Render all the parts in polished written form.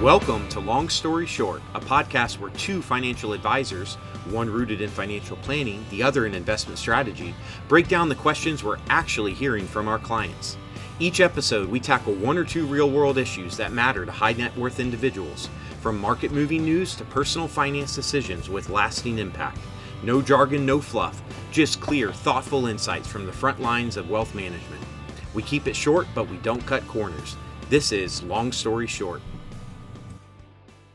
Welcome to Long Story Short, a podcast where two financial advisors, one rooted in financial planning, the other in investment strategy, break down the questions we're actually hearing from our clients. Each episode, we tackle one or two real-world issues that matter to high-net-worth individuals, from market-moving news to personal finance decisions with lasting impact. No jargon, no fluff, just clear, thoughtful insights from the front lines of wealth management. We keep it short, but we don't cut corners. This is Long Story Short.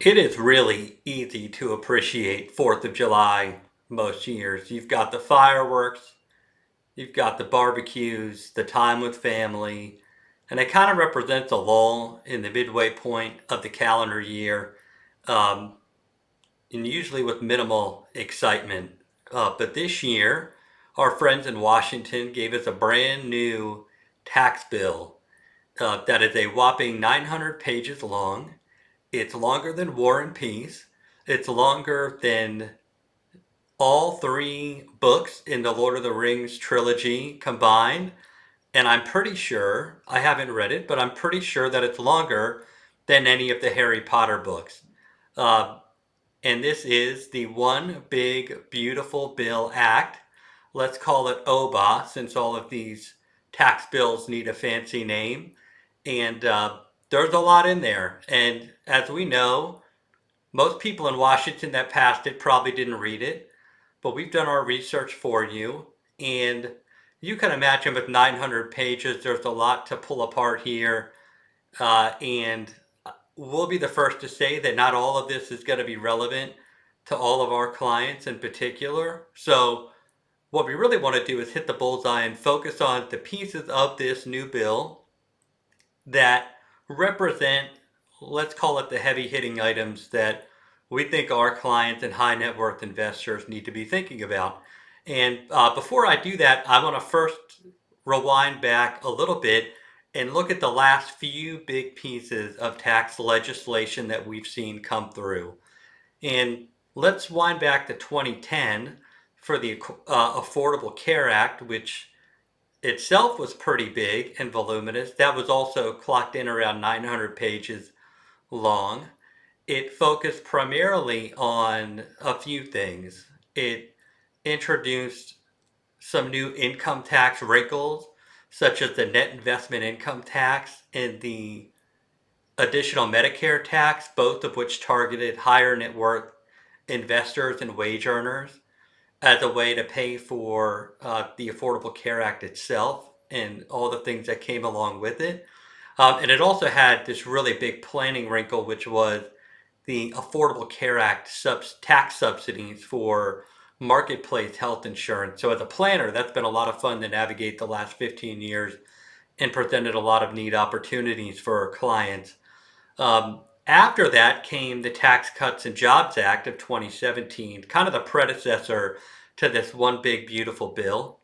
It is really easy to appreciate 4th of July most years. You've got the fireworks, you've got the barbecues, the time with family, and it kind of represents a lull in the midway point of the calendar year, and usually with minimal excitement. But this year, our friends in Washington gave us a brand new tax bill that is a whopping 900 pages long. It's longer than War and Peace. It's longer than all three books in the Lord of the Rings trilogy combined. And I'm pretty sure, I haven't read it, but I'm pretty sure that it's longer than any of the Harry Potter books. And this is the One Big Beautiful Bill Act. Let's call it OBA, since all of these tax bills need a fancy name. And there's a lot in there. And as we know, most people in Washington that passed it probably didn't read it, but we've done our research for you. And you can imagine with 900 pages, there's a lot to pull apart here. And we'll be the first to say that not all of this is going to be relevant to all of our clients in particular. So what we really want to do is hit the bullseye and focus on the pieces of this new bill that represent, let's call it the heavy hitting items that we think our clients and high net worth investors need to be thinking about. And before I do that, I want to first rewind back a little bit and look at the last few big pieces of tax legislation that we've seen come through. And let's wind back to 2010 for the Affordable Care Act, which itself was pretty big and voluminous. That was also clocked in around 900 pages long. It focused primarily on a few things. It introduced some new income tax wrinkles, such as the net investment income tax and the additional Medicare tax, both of which targeted higher net worth investors and wage earners as a way to pay for the Affordable Care Act itself and all the things that came along with it. And it also had this really big planning wrinkle, which was the Affordable Care Act tax subsidies for marketplace health insurance. So as a planner, that's been a lot of fun to navigate the last 15 years and presented a lot of neat opportunities for our clients. After that came the Tax Cuts and Jobs Act of 2017, kind of the predecessor to this One Big Beautiful Bill.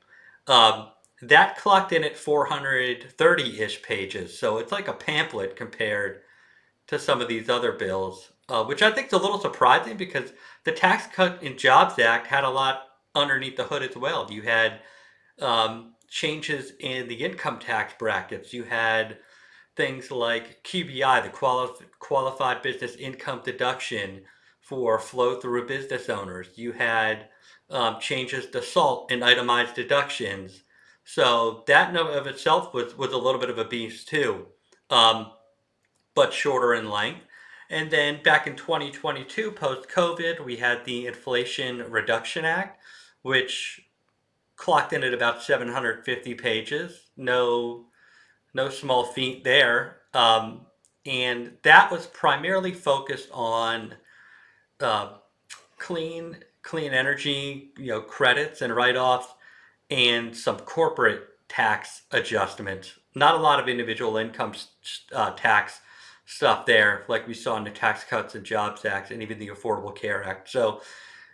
That clocked in at 430-ish pages, so it's like a pamphlet compared to some of these other bills, which I think is a little surprising because the Tax Cut and Jobs Act had a lot underneath the hood as well. You had changes in the income tax brackets. You had things like QBI, the Qualified Business Income Deduction for flow-through business owners. You had changes to SALT and itemized deductions. So that in of itself was a little bit of a beast too, but shorter in length. And then back in 2022, post-COVID, we had the Inflation Reduction Act, which clocked in at about 750 pages. No small feat there. And that was primarily focused on clean energy, credits and write-offs, and some corporate tax adjustments. Not a lot of individual income tax stuff there, like we saw in the Tax Cuts and Jobs Act and even the Affordable Care Act. So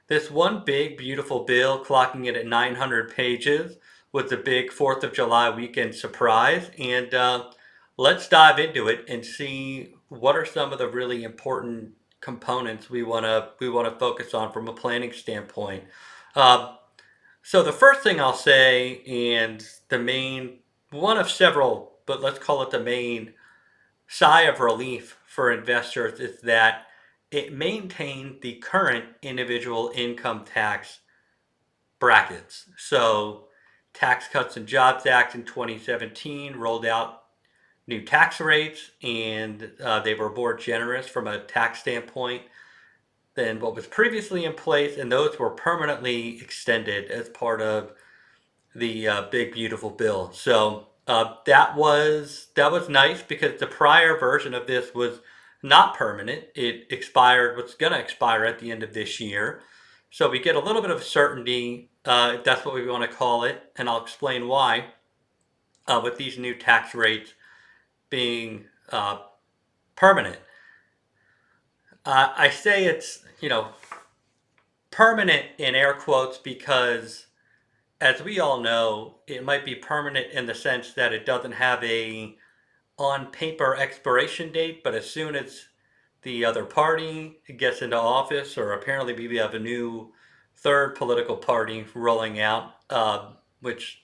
this One Big Beautiful Bill, clocking it at 900 pages, was the big 4th of July weekend surprise. And let's dive into it and see what are some of the really important components we want to focus on from a planning standpoint. So the first thing I'll say, and the main one of several, but let's call it the main sigh of relief for investors is that it maintained the current individual income tax brackets. So Tax Cuts and Jobs Act in 2017 rolled out new tax rates, and they were more generous from a tax standpoint than what was previously in place, and those were permanently extended as part of the big beautiful bill. So that was nice because the prior version of this was not permanent. It expired. What's going to expire at the end of this year. So we get a little bit of certainty, if that's what we want to call it, and I'll explain why. With these new tax rates being permanent, I say it's permanent in air quotes because, as we all know, it might be permanent in the sense that it doesn't have a on paper expiration date, but as soon as the other party gets into office, or apparently we have a new third political party rolling out, which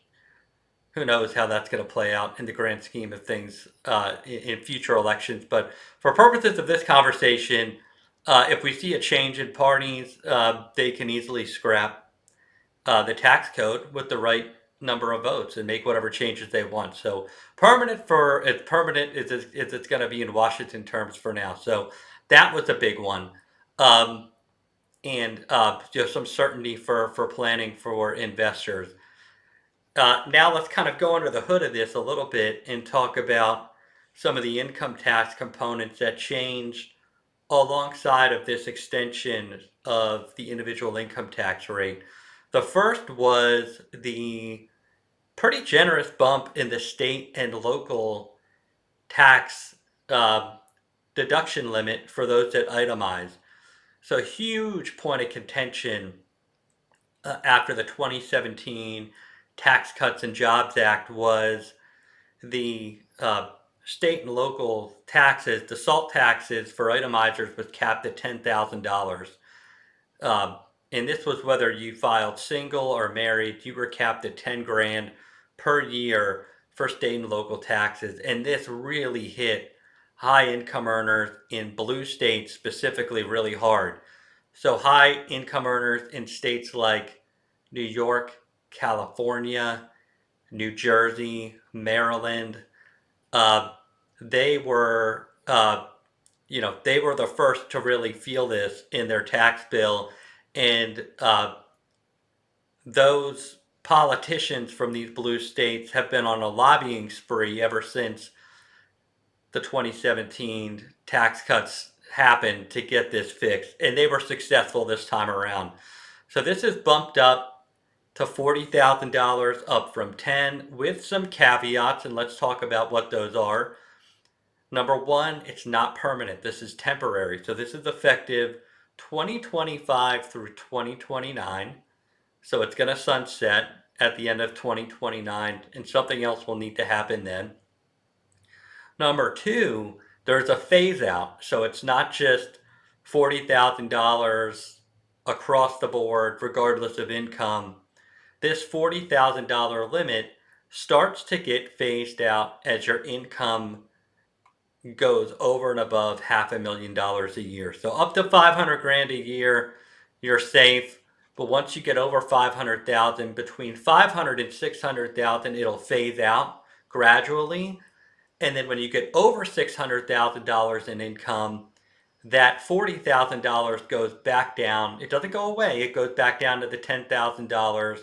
who knows how that's going to play out in the grand scheme of things in future elections. But for purposes of this conversation, if we see a change in parties, they can easily scrap the tax code with the right number of votes and make whatever changes they want. So permanent is it's going to be in Washington terms for now. So that was a big one, and just some certainty for planning for investors. Now let's kind of go under the hood of this a little bit and talk about some of the income tax components that changed alongside of this extension of the individual income tax rate. The first was the pretty generous bump in the state and local tax deduction limit for those that itemize. So, a huge point of contention after the 2017 Tax Cuts and Jobs Act was the state and local taxes, the SALT taxes for itemizers was capped at $10,000. And this was whether you filed single or married, you were capped at 10 grand per year for state and local taxes. And this really hit high income earners in blue states specifically really hard. So high income earners in states like New York, California, New Jersey, Maryland, uh, they were, they were the first to really feel this in their tax bill, and those politicians from these blue states have been on a lobbying spree ever since the 2017 tax cuts happened to get this fixed, and they were successful this time around. So this is bumped up to $40,000, up from 10, with some caveats, and let's talk about what those are. Number one, it's not permanent. This is temporary. So this is effective 2025 through 2029. So it's going to sunset at the end of 2029, and something else will need to happen then. Number two, there's a phase out. So it's not just $40,000 across the board, regardless of income. This $40,000 limit starts to get phased out as your income goes over and above $500,000 a year. So up to 500 grand a year, you're safe. But once you get over 500,000, between 500 and 600,000, it'll phase out gradually. And then when you get over $600,000 in income, that $40,000 goes back down. It doesn't go away. It goes back down to the $10,000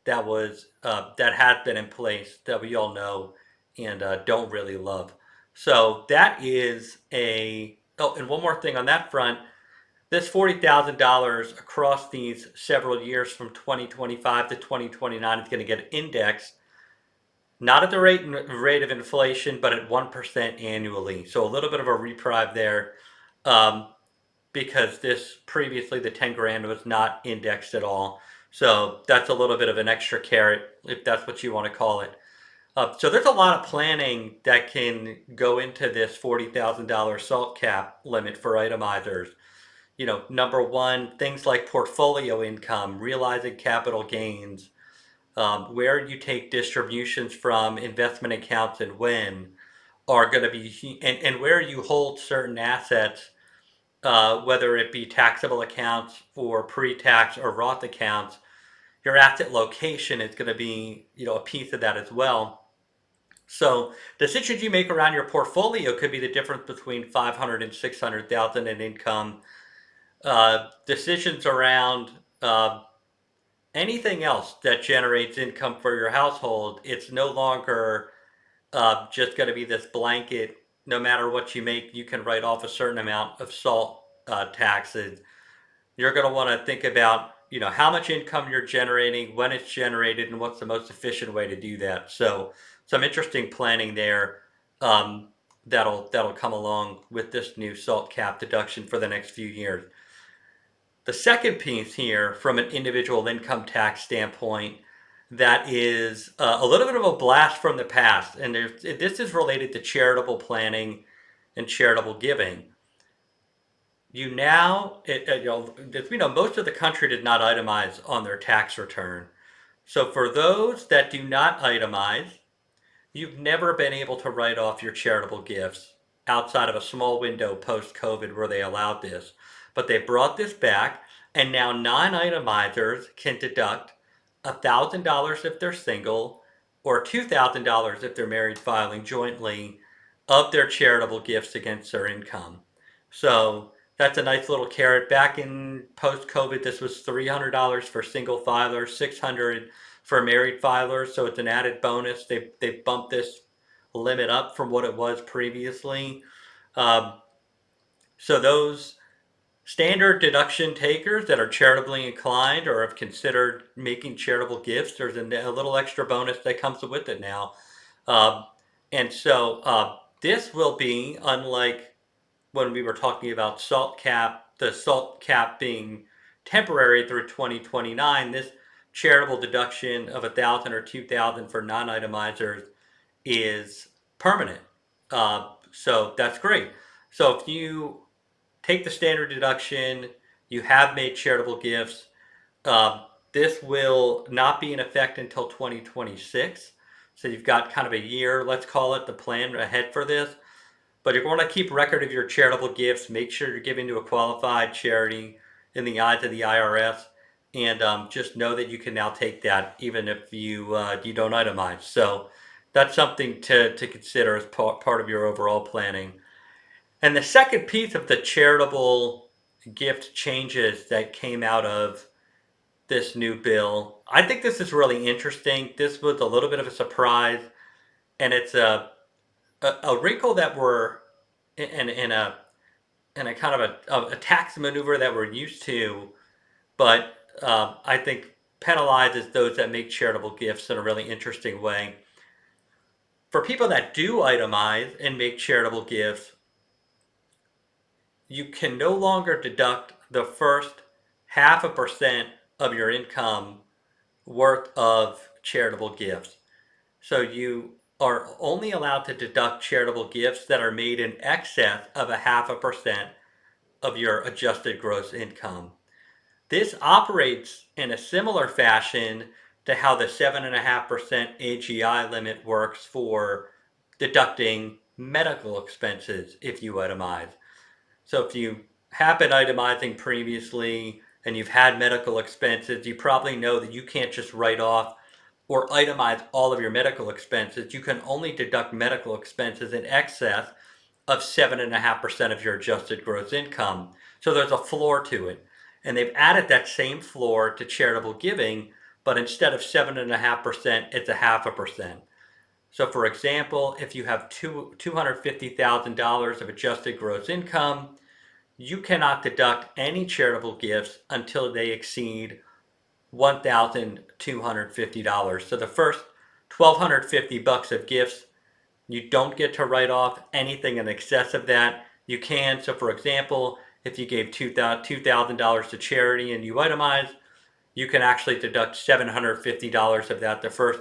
that was that had been in place that we all know and don't really love. So that is a. Oh, and one more thing on that front. This $40,000 across these several years from 2025 to 2029 is going to get indexed, not at the rate of inflation, but at 1% annually. So a little bit of a reprieve there, because this previously the 10 grand was not indexed at all. So that's a little bit of an extra carrot, if that's what you want to call it. So there's a lot of planning that can go into this $40,000 SALT cap limit for itemizers. Number one, things like portfolio income, realizing capital gains, where you take distributions from investment accounts and when, are going to be, and where you hold certain assets, whether it be taxable accounts or pre-tax or Roth accounts, your asset location is going to be, a piece of that as well. So decisions you make around your portfolio could be the difference between 500 and 600,000 in income. Decisions around anything else that generates income for your household, it's no longer just going to be this blanket. No matter what you make, you can write off a certain amount of SALT taxes. You're going to want to think about, how much income you're generating, when it's generated, and what's the most efficient way to do that. So some interesting planning there that'll come along with this new SALT cap deduction for the next few years. The second piece here, from an individual income tax standpoint, that is a little bit of a blast from the past, and this is related to charitable planning and charitable giving. As we know, most of the country did not itemize on their tax return. So for those that do not itemize, you've never been able to write off your charitable gifts outside of a small window post-COVID where they allowed this. But they brought this back, and now non-itemizers can deduct $1,000 if they're single, or $2,000 if they're married filing jointly, of their charitable gifts against their income. So that's a nice little carrot. Back in post-COVID, this was $300 for single filers, $600 for married filers. So it's an added bonus. They bumped this limit up from what it was previously. So those standard deduction takers that are charitably inclined or have considered making charitable gifts, there's a little extra bonus that comes with it now. And so this will be, unlike when we were talking about the SALT cap being temporary through 2029, this charitable deduction of $1,000 or $2,000 for non-itemizers is permanent. So that's great. So if you take the standard deduction, you have made charitable gifts, this will not be in effect until 2026. So you've got kind of a year, let's call it, the plan ahead for this. But you're going to keep record of your charitable gifts. Make sure you're giving to a qualified charity in the eyes of the IRS. And just know that you can now take that even if you don't itemize. So that's something to consider as part of your overall planning. And the second piece of the charitable gift changes that came out of this new bill, I think this is really interesting. This was a little bit of a surprise, and it's a wrinkle that we're in a kind of a tax maneuver that we're used to, but I think penalizes those that make charitable gifts in a really interesting way. For people that do itemize and make charitable gifts, you can no longer deduct the first 0.5% of your income worth of charitable gifts. So you are only allowed to deduct charitable gifts that are made in excess of 0.5% of your adjusted gross income. This operates in a similar fashion to how the 7.5% AGI limit works for deducting medical expenses if you itemize. So if you have been itemizing previously and you've had medical expenses, you probably know that you can't just write off or itemize all of your medical expenses. You can only deduct medical expenses in excess of 7.5% of your adjusted gross income. So there's a floor to it. And they've added that same floor to charitable giving, but instead of 7.5%, it's 0.5%. So for example, if you have $250,000 of adjusted gross income, you cannot deduct any charitable gifts until they exceed $1,250. So the first $1,250 of gifts, you don't get to write off. Anything in excess of that, you can. So for example, if you gave $2,000 to charity and you itemize, you can actually deduct $750 of that. The first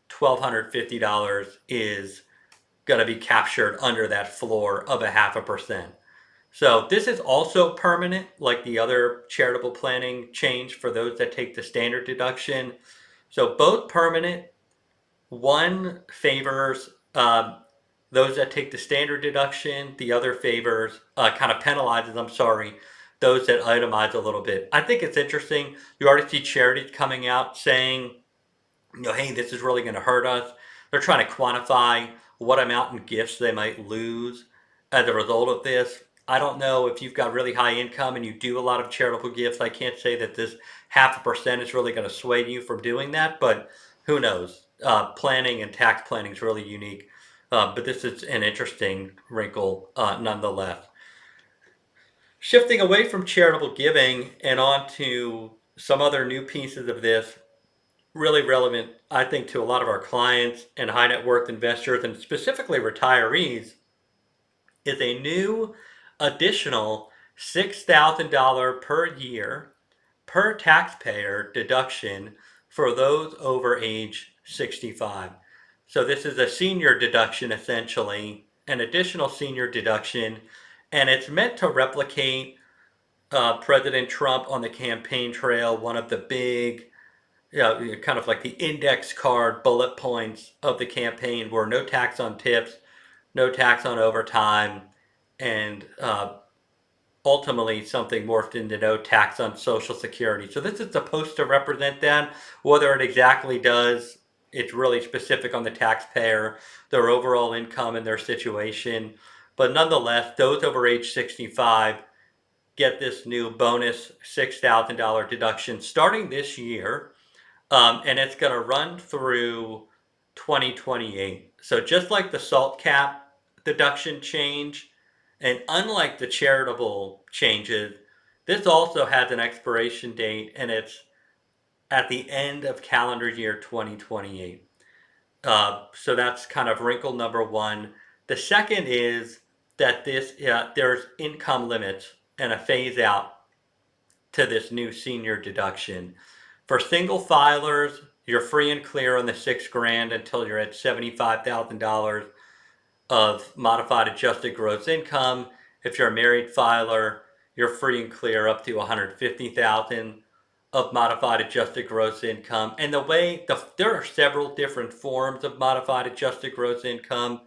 $1,250 is going to be captured under that floor of 0.5%. So this is also permanent, like the other charitable planning change for those that take the standard deduction. So both permanent. One favors those that take the standard deduction. The other favors, kind of penalizes, I'm sorry, those that itemize a little bit. I think it's interesting. You already see charities coming out saying, hey, this is really going to hurt us. They're trying to quantify what amount in gifts they might lose as a result of this. I don't know if you've got really high income and you do a lot of charitable gifts. I can't say that this 0.5% is really going to sway you from doing that, but who knows? Planning and tax planning is really unique. But this is an interesting wrinkle nonetheless. Shifting away from charitable giving and on to some other new pieces of this, really relevant, I think, to a lot of our clients and high net worth investors and specifically retirees, is a new additional $6,000 per year per taxpayer deduction for those over age 65. So this is a senior deduction, essentially, an additional senior deduction, and it's meant to replicate President Trump on the campaign trail, one of the big, kind of like the index card bullet points of the campaign were no tax on tips, no tax on overtime, and ultimately something morphed into no tax on Social Security. So this is supposed to represent that. Whether it exactly does, it's really specific on the taxpayer, their overall income and their situation. But nonetheless, those over age 65 get this new bonus $6,000 deduction starting this year. And it's going to run through 2028. So just like the salt cap deduction change, and unlike the charitable changes, this also has an expiration date, and it's at the end of calendar year 2028. So that's kind of wrinkle number one. The second is that there's income limits and a phase out to this new senior deduction. For single filers, you're free and clear on the $6,000 until you're at $75,000 of modified adjusted gross income. If you're a married filer, you're free and clear up to $150,000 of modified adjusted gross income. And there are several different forms of modified adjusted gross income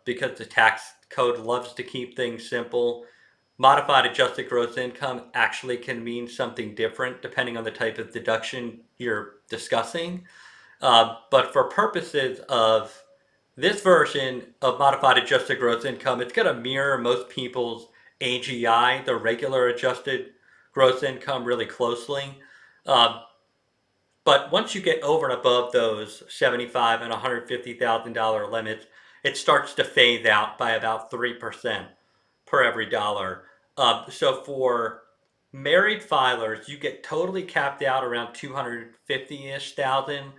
because the tax code loves to keep things simple. Modified adjusted gross income actually can mean something different depending on the type of deduction you're discussing. But for purposes of this version of modified adjusted gross income, it's going to mirror most people's AGI, the regular adjusted gross income, really closely. But once you get over and above those $75,000 and $150,000 limits, it starts to phase out by about 3% per every dollar. So for married filers, you get totally capped out around 250-ish thousand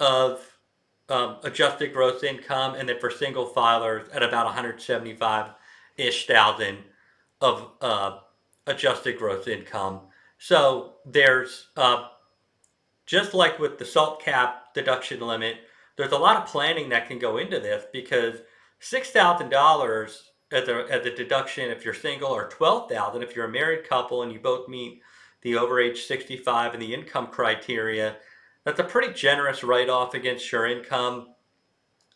of adjusted gross income, and then for single filers at about 175-ish thousand of adjusted gross income. So there's just like with the salt cap deduction limit, there's a lot of planning that can go into this because $6,000 as a deduction if you're single, or $12,000 if you're a married couple and you both meet the over age 65 and the income criteria. That's a pretty generous write-off against your income.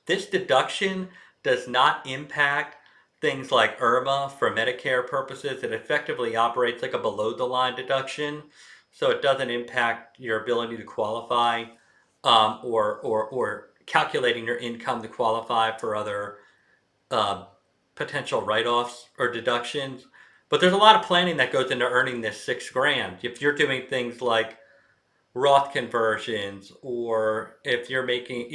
This deduction does not impact things like IRMA for Medicare purposes. It effectively operates like a below-the-line deduction, so it doesn't impact your ability to qualify or calculating your income to qualify for other potential write-offs or deductions. But there's a lot of planning that goes into earning this $6,000. If you're doing things like Roth conversions, or if you're making,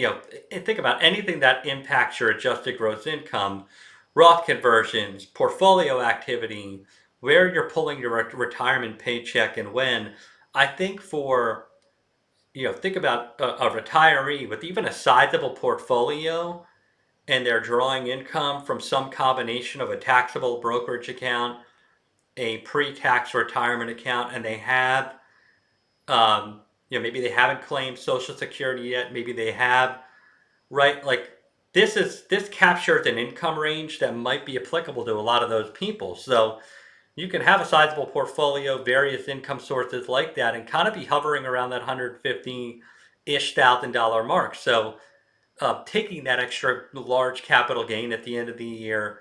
think about anything that impacts your adjusted gross income, Roth conversions, portfolio activity, where you're pulling your retirement paycheck and when. I think think about a retiree with even a sizable portfolio and they're drawing income from some combination of a taxable brokerage account, a pre-tax retirement account, and they have maybe they haven't claimed Social Security yet. Maybe they have, right? Like this captures an income range that might be applicable to a lot of those people. So you can have a sizable portfolio, various income sources like that, and kind of be hovering around that 150-ish thousand dollar mark. So taking that extra large capital gain at the end of the year,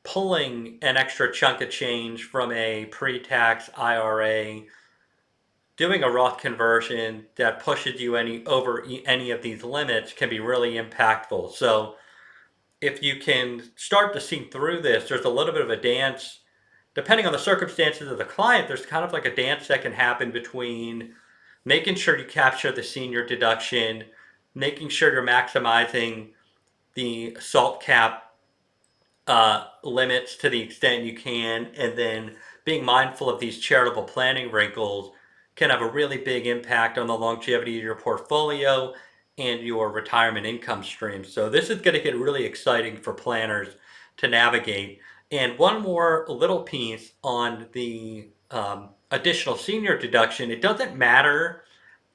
pulling an extra chunk of change from a pre-tax IRA, doing a Roth conversion that pushes you over any of these limits can be really impactful. So if you can start to see through this, there's a little bit of a dance. Depending on the circumstances of the client, there's kind of like a dance that can happen between making sure you capture the senior deduction, making sure you're maximizing the SALT cap limits to the extent you can, and then being mindful of these charitable planning wrinkles can have a really big impact on the longevity of your portfolio and your retirement income stream. So this is going to get really exciting for planners to navigate. And one more little piece on the additional senior deduction, it doesn't matter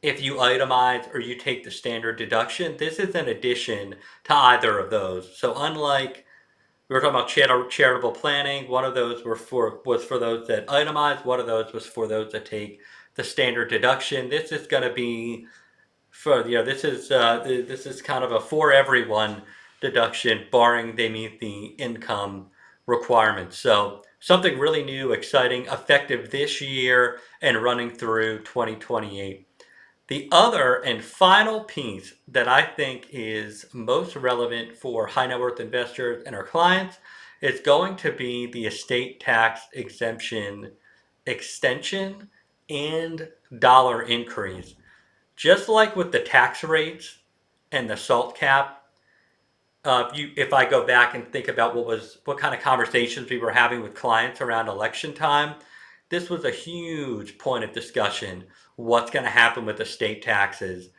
if you itemize or you take the standard deduction. This is an addition to either of those. So unlike we were talking about charitable planning. One of those was for those that itemize. One of those was for those that take the standard deduction. This is going to be for this is kind of a for everyone deduction, barring they meet the income requirements. So something really new, exciting, effective this year and running through 2028. The other and final piece that I think is most relevant for high net worth investors and our clients is going to be the estate tax exemption extension and dollar increase. Just like with the tax rates and the SALT cap, if I go back and think about what kind of conversations we were having with clients around election time, this was a huge point of discussion. What's going to happen with estate taxes?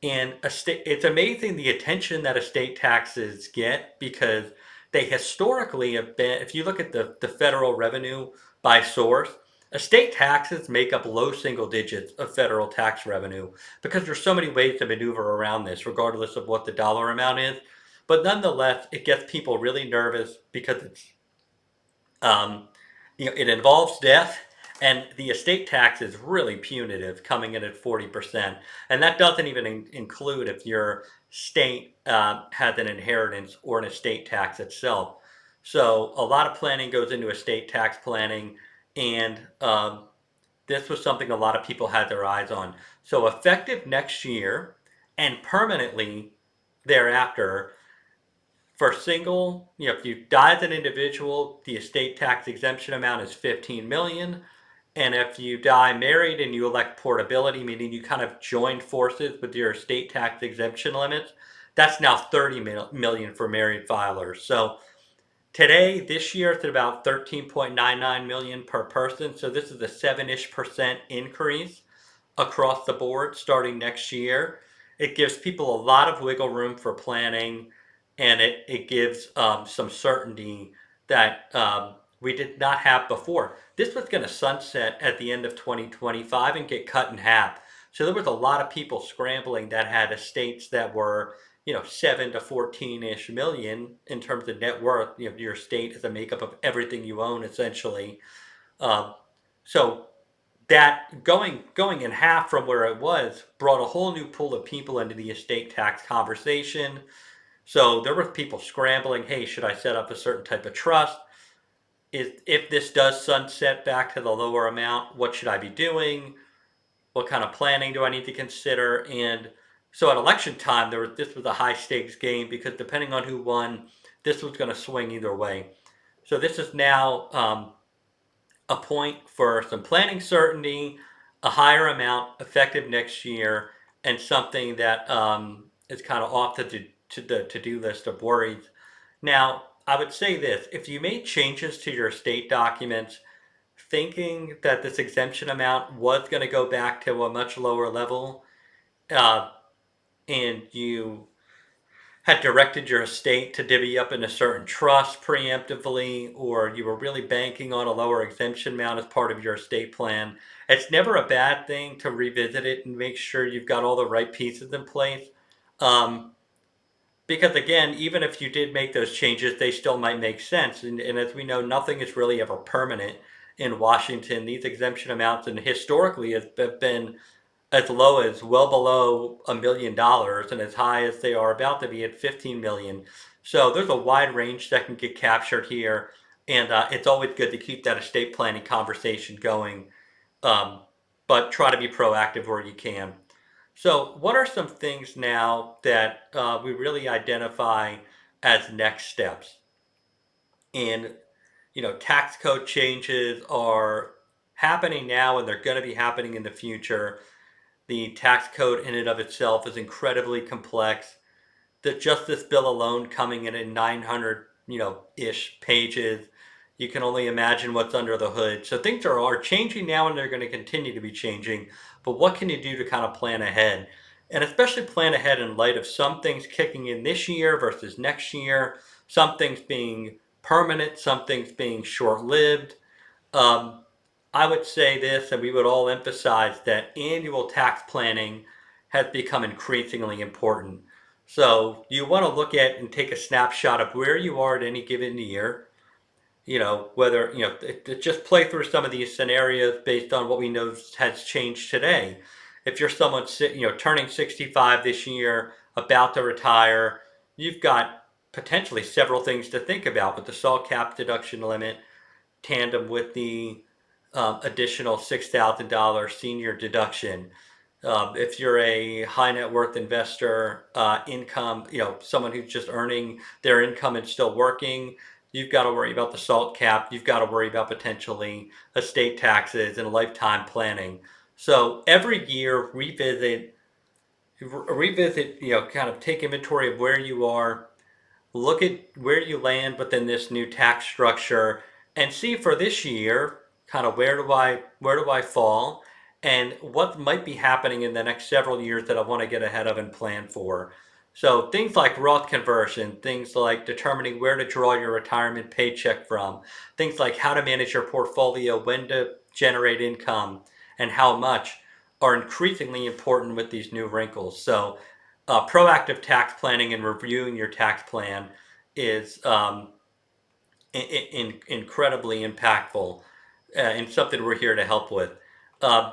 And it's amazing the attention that estate taxes get because they historically have been, if you look at the federal revenue by source, estate taxes make up low single digits of federal tax revenue because there's so many ways to maneuver around this, regardless of what the dollar amount is. But nonetheless, it gets people really nervous because um, it involves death, and the estate tax is really punitive, coming in at 40%. And that doesn't even include if your state has an inheritance or an estate tax itself. So a lot of planning goes into estate tax planning, and this was something a lot of people had their eyes on. So effective next year and permanently thereafter, for single, if you die as an individual, the estate tax exemption amount is 15 million. And if you die married and you elect portability, meaning you kind of join forces with your estate tax exemption limits, that's now 30 million for married filers. So today, this year, it's at about 13.99 million per person. So this is a 7-ish% increase across the board starting next year. It gives people a lot of wiggle room for planning, and it gives some certainty that we did not have before. This was going to sunset at the end of 2025 and get cut in half. So there was a lot of people scrambling that had estates that were 7 to 14-ish million in terms of net worth. Your estate is a makeup of everything you own essentially. Um, so that going in half from where it was brought a whole new pool of people into the estate tax conversation. So there were people scrambling, hey, should I set up a certain type of trust? If this does sunset back to the lower amount, what should I be doing? What kind of planning do I need to consider? And so at election time, this was a high stakes game because depending on who won, this was going to swing either way. So this is now a point for some planning certainty, a higher amount effective next year, and something that is kind of off the to-do list of worries. Now, I would say this, if you made changes to your estate documents, thinking that this exemption amount was going to go back to a much lower level, uh, and you had directed your estate to divvy up in a certain trust preemptively, or you were really banking on a lower exemption amount as part of your estate plan, it's never a bad thing to revisit it and make sure you've got all the right pieces in place. Um, because again, even if you did make those changes, they still might make sense. And as we know, nothing is really ever permanent in Washington. These exemption amounts and historically have been as low as well below $1 million and as high as they are about to be at 15 million. So there's a wide range that can get captured here, and it's always good to keep that estate planning conversation going, but try to be proactive where you can. So what are some things now that we really identify as next steps? And tax code changes are happening now, and they're going to be happening in the future. The tax code in and of itself is incredibly complex. The Justice Bill alone coming in at 900, ish pages. You can only imagine what's under the hood. So things are changing now, and they're going to continue to be changing. But what can you do to kind of plan ahead? And especially plan ahead in light of some things kicking in this year versus next year, some things being permanent, some things being short-lived. Um, I would say this, and we would all emphasize that annual tax planning has become increasingly important. So you want to look at and take a snapshot of where you are at any given year. Whether, just play through some of these scenarios based on what we know has changed today. If you're someone, turning 65 this year, about to retire, you've got potentially several things to think about with the SALT cap deduction limit, tandem with the additional $6,000 senior deduction. If you're a high net worth investor, income, someone who's just earning their income and still working, you've got to worry about the SALT cap. You've got to worry about potentially estate taxes and lifetime planning. So every year revisit, kind of take inventory of where you are, look at where you land within this new tax structure, and see for this year kind of where do I fall, and what might be happening in the next several years that I want to get ahead of and plan for. So things like Roth conversion, things like determining where to draw your retirement paycheck from, things like how to manage your portfolio, when to generate income, and how much, are increasingly important with these new wrinkles. So proactive tax planning and reviewing your tax plan is incredibly impactful, and something we're here to help with. Uh,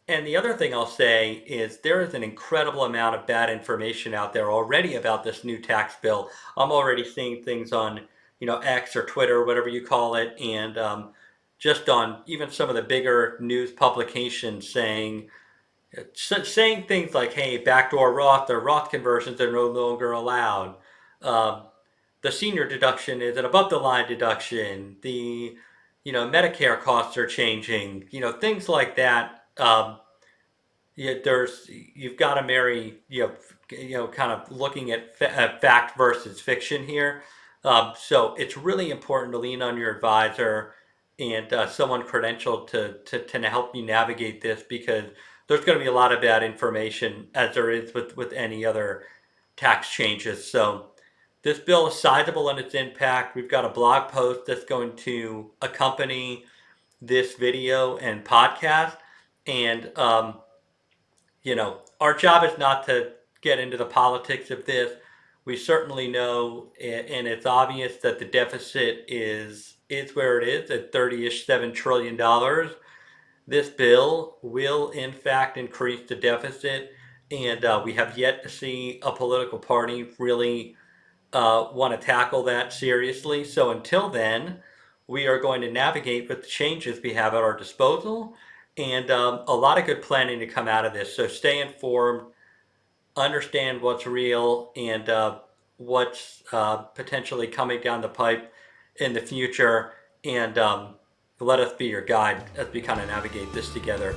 and the other thing I'll say is there is an incredible amount of bad information out there already about this new tax bill. I'm already seeing things on, X or Twitter, whatever you call it, and just on even some of the bigger news publications saying things like, "Hey, backdoor Roth or Roth conversions are no longer allowed. Um, the senior deduction is an above the line deduction. The Medicare costs are changing. Things like that. You've got to marry kind of looking at fact versus fiction here. So it's really important to lean on your advisor and someone credentialed to help you navigate this, because there's going to be a lot of bad information, as there is with any other tax changes. So this bill is sizable in its impact. We've got a blog post that's going to accompany this video and podcast, and our job is not to get into the politics of this. We certainly know, and it's obvious, that the deficit is where it is at 30-ish, $7 trillion. This bill will, in fact, increase the deficit, and we have yet to see a political party really want to tackle that seriously. So until then, we are going to navigate with the changes we have at our disposal, and a lot of good planning to come out of this. So stay informed, understand what's real, and what's potentially coming down the pipe in the future, and let us be your guide as we kind of navigate this together.